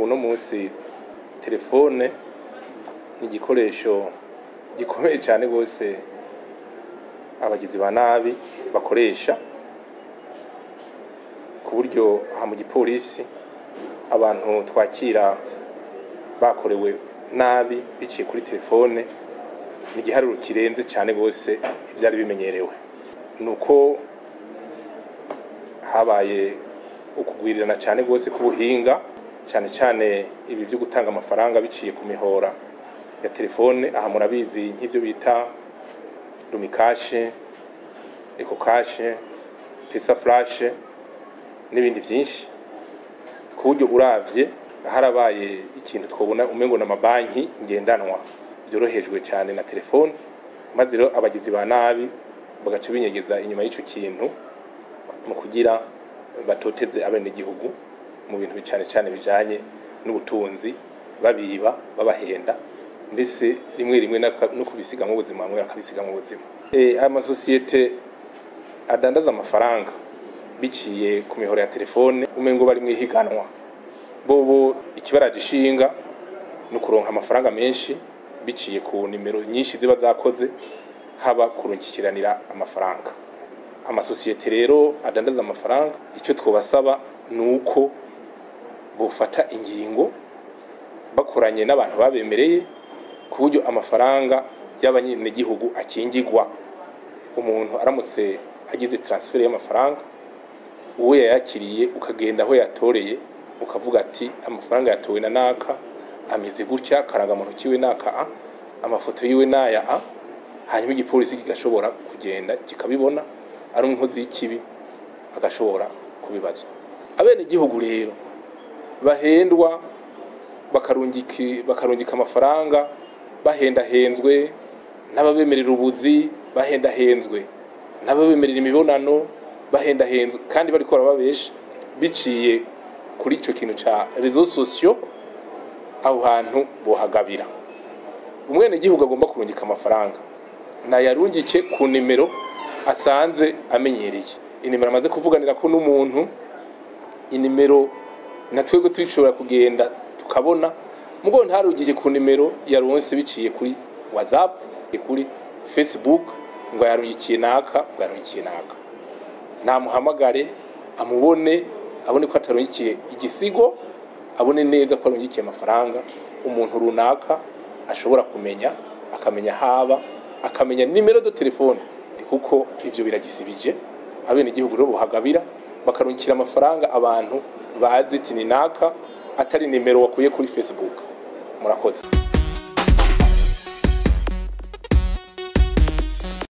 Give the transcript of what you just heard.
uno munsi telefone ni igikoresho gikomeye cyane gose abagizi ba nabi bakoresha ku buryo aha mu gipolisi abantu twakira bakorewe nabi biciye kuri telefone ni igiharuro kirenze cyane gose ivyari bimenyerewe. Nuko habaye ukugwirirana cyane gose ku buhinga cyane cyane ibi byo gutanga amafaranga biciye ku mihora ya telefone. Aha murabizi nk'ivyo bita Lumikashe, Ekokashe, Pesa Flash n'ibindi vyinshi, ku buryo uravye harabaye ikintu twobona umengo n'amabanki ngendanwa byorohejwe cyane na telefone, maze rero abagizi ba nabi bagaca binyegeza inyuma y'ico kintu mu kugira batoteze abene gihugu mu bintu bicane cyane bijanye n'ubutunzi, babiba babahenda, mbese rimwe rimwe no kubisiga mu buzima, amwe akabisiga mu buzima. Amasosiyete adandaza amafaranga biciye ku mihoro ya telefone umengo bari mwihiganwa, bobo ikibaragishinga no kuronka amafaranga menshi biciye ku nimero nyinshi ziba zakoze, haba kurungikiranira amafaranga. Amasosiyete rero adandaza amafaranga icyo twobasaba nuko bufata ingingo bakoranye n'abantu babemereye ku buryo amafaranga y'abanyene gihugu akingirwa. Umuntu aramutse agize transfer y'amafaranga, uwe yayakiriye ukagenda aho yatoreye ukavuga ati amafaranga yatowe na naka ameze gutya, karanga muntu kiwe naka amafoto yiwe naya hanyuma igipolisi kigashobora kugenda kikabibona, ari inkozi y'ikibi agashobora kubibazwa. Abene gihugu rero bahendwa bakarungika amafaranga bahendahenzwe n'ababemerera ubuzi, bahendahenzwe n'ababemerera imibonano, bahendahenzwe kandi bari kora babesha biciye kuri ico kintu ca réseaux sociaux. Aho hantu bohagabira umwene gihugu agomba kurungika amafaranga na yarungike ku nimero asanze amenyereye. Inimero amaze kuvuganira ko n'umuntu inimero natwego twishobora kugenda tukabona, mugo ntarugije ku nimero yaronse biciye kuri WhatsApp, kuri Facebook ngo yarungikiye naka, namuhamagare amubone, abone ko atarungikiye igisigo, abone neza ko arungikiye amafaranga. Umuntu runaka ashobora kumenya, akamenya haba, akamenya nimero de telefone, kuko ivyo biragisibije. Abene igihugu rero buhagabira bakarungikira amafaranga abantu bazi ati ni naka, atari nimero wakuye kuri Facebook. Murakoze.